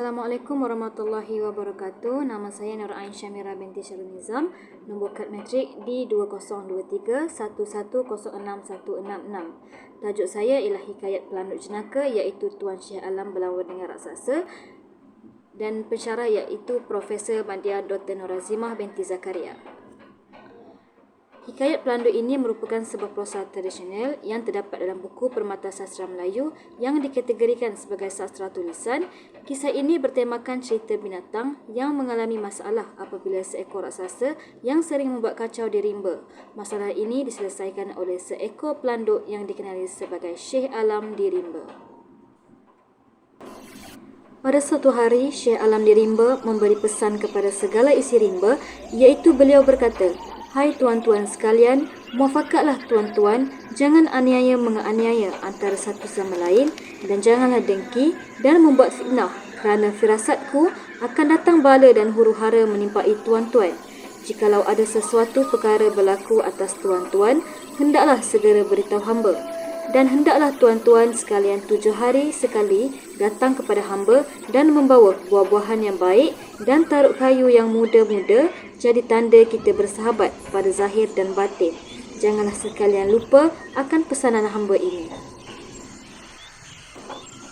Assalamualaikum warahmatullahi wabarakatuh. Nama saya Nur Ain Syamira binti Syarul Nizam. Nombor kad matrik D2023110616. Tajuk saya ialah Hikayat Pelanduk Jenaka, iaitu Tuan Syekh Alam berlawan dengan raksasa, dan pensyarah iaitu Profesor Madya Dr. Nur Azimah binti Zakaria. Hikayat Pelanduk ini merupakan sebuah prosa tradisional yang terdapat dalam buku Permata Sastra Melayu yang dikategorikan sebagai sastra tulisan. Kisah ini bertemakan cerita binatang yang mengalami masalah apabila seekor raksasa yang sering membuat kacau di rimba. Masalah ini diselesaikan oleh seekor pelanduk yang dikenali sebagai Syekh Alam di rimba. Pada suatu hari, Syekh Alam di rimba memberi pesan kepada segala isi rimba, iaitu beliau berkata, "Hai tuan-tuan sekalian, muafafatlah tuan-tuan, jangan aniaya menganiaya antara satu sama lain dan janganlah dengki dan membuat fitnah, kerana firasatku akan datang bala dan huru-hara menimpai tuan-tuan. Jikalau ada sesuatu perkara berlaku atas tuan-tuan, hendaklah segera beritahu hamba. Dan hendaklah tuan-tuan sekalian 7 hari sekali datang kepada hamba dan membawa buah-buahan yang baik dan taruk kayu yang muda-muda, jadi tanda kita bersahabat pada zahir dan batin. Janganlah sekalian lupa akan pesanan hamba ini."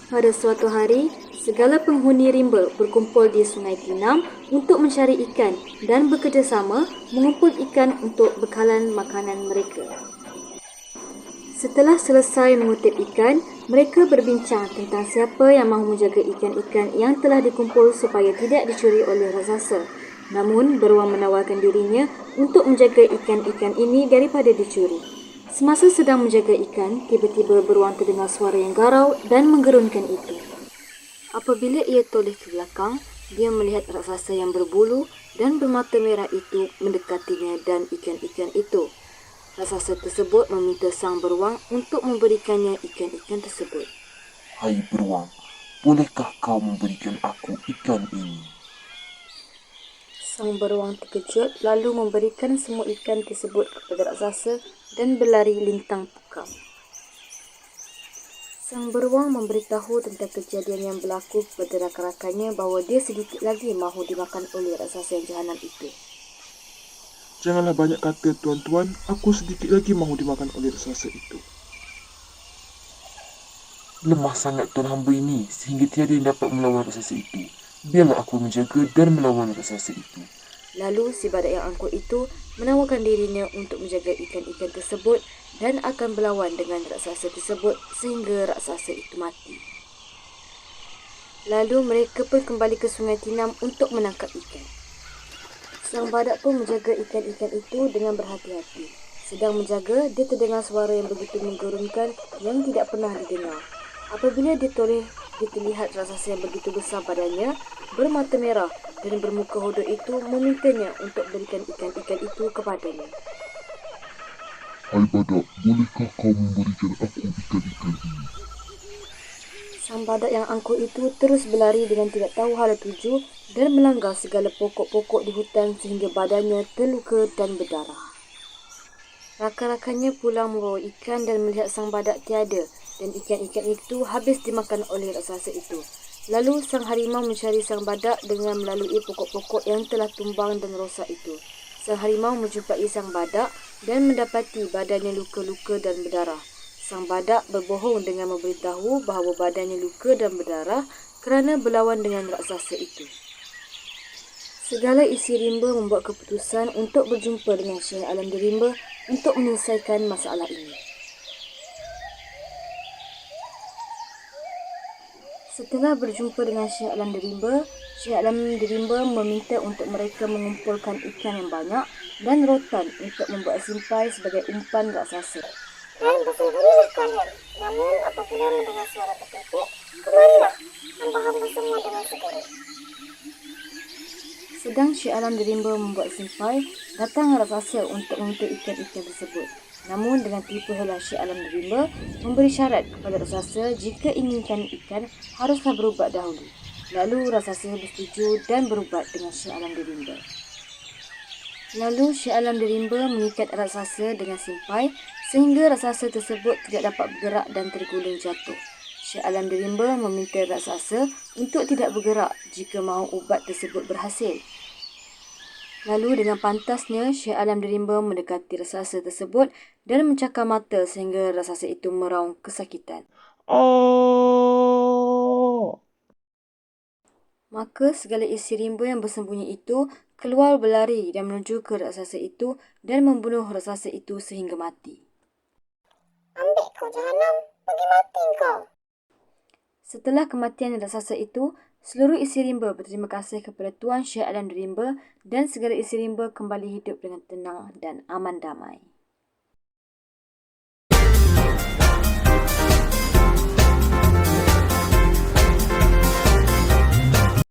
Pada suatu hari, segala penghuni rimba berkumpul di Sungai Tinam untuk mencari ikan dan bekerjasama mengumpul ikan untuk bekalan makanan mereka. Setelah selesai mengutip ikan, mereka berbincang tentang siapa yang mahu menjaga ikan-ikan yang telah dikumpul supaya tidak dicuri oleh raksasa. Namun, beruang menawarkan dirinya untuk menjaga ikan-ikan ini daripada dicuri. Semasa sedang menjaga ikan, tiba-tiba beruang terdengar suara yang garau dan menggerunkan itu. Apabila ia toleh ke belakang, dia melihat raksasa yang berbulu dan bermata merah itu mendekatinya dan ikan-ikan itu. Raksasa tersebut meminta sang beruang untuk memberikannya ikan-ikan tersebut. "Hai beruang, bolehkah kau memberikan aku ikan ini?" Sang beruang terkejut lalu memberikan semua ikan tersebut kepada raksasa dan berlari lintang pukang. Sang beruang memberitahu tentang kejadian yang berlaku kepada rakan-rakannya bahawa dia sedikit lagi mahu dimakan oleh raksasa yang jahanam itu. "Janganlah banyak kata tuan-tuan, aku sedikit lagi mahu dimakan oleh raksasa itu. Lemah sangat tuan hamba ini sehingga tiada yang dapat melawan raksasa itu. Biarlah aku menjaga dan melawan raksasa itu." Lalu si badak yang angkuh itu menawarkan dirinya untuk menjaga ikan-ikan tersebut dan akan berlawan dengan raksasa tersebut sehingga raksasa itu mati. Lalu mereka pun kembali ke Sungai Tinam untuk menangkap ikan. Sang badak pun menjaga ikan-ikan itu dengan berhati-hati. Sedang menjaga, dia terdengar suara yang begitu menggerunkan yang tidak pernah didengar. Apabila dia toleh, dia terlihat raksasa yang begitu besar badannya, bermata merah dan bermuka hodoh itu memintanya untuk berikan ikan-ikan itu kepadanya. "Hai badak, bolehkah kau memberikan aku ikan-ikan ini?" Sang badak yang angkuh itu terus berlari dengan tidak tahu hala tuju dan melanggar segala pokok-pokok di hutan sehingga badannya terluka dan berdarah. Rakan-rakannya pulang membawa ikan dan melihat sang badak tiada dan ikan-ikan itu habis dimakan oleh raksasa itu. Lalu sang harimau mencari sang badak dengan melalui pokok-pokok yang telah tumbang dan rosak itu. Sang harimau menjumpai sang badak dan mendapati badannya luka-luka dan berdarah. Sang badak berbohong dengan memberitahu bahawa badannya luka dan berdarah kerana berlawan dengan raksasa itu. Segala isi rimba membuat keputusan untuk berjumpa dengan Syekh Alam di rimba untuk menyelesaikan masalah ini. Setelah berjumpa dengan Syekh Alam di rimba, Syekh Alam di rimba meminta untuk mereka mengumpulkan ikan yang banyak dan rotan untuk membuat simpai sebagai umpan raksasa. Dan bersembunyilah kalian. Namun apabila mendengar suara tertitik, kemarilah hamba-hamba semua dengan segera. Sedang Syekh Alam di rimba membuat simpai, datang raksasa untuk meminta ikan-ikan tersebut. Namun dengan tipu helah Syekh Alam di rimba memberi syarat kepada raksasa jika inginkan ikan haruslah berubat dahulu. Lalu raksasa bersetuju dan berubat dengan Syekh Alam di rimba. Lalu Syekh Alam di rimba mengikat raksasa dengan simpai sehingga raksasa tersebut tidak dapat bergerak dan terguling jatuh. Syekh Alam Dirimba meminta raksasa untuk tidak bergerak jika mahu ubat tersebut berhasil. Lalu dengan pantasnya Syekh Alam Dirimba mendekati raksasa tersebut dan mencakar mata sehingga raksasa itu meraung kesakitan. Maka segala isi rimba yang bersembunyi itu keluar berlari dan menuju ke raksasa itu dan membunuh raksasa itu sehingga mati. Ambil kau jahanam, pergi mati kau. Setelah kematian raksasa itu, seluruh isi rimba berterima kasih kepada Tuan Syekh Alam Dirimba dan segala isi rimba kembali hidup dengan tenang dan aman damai.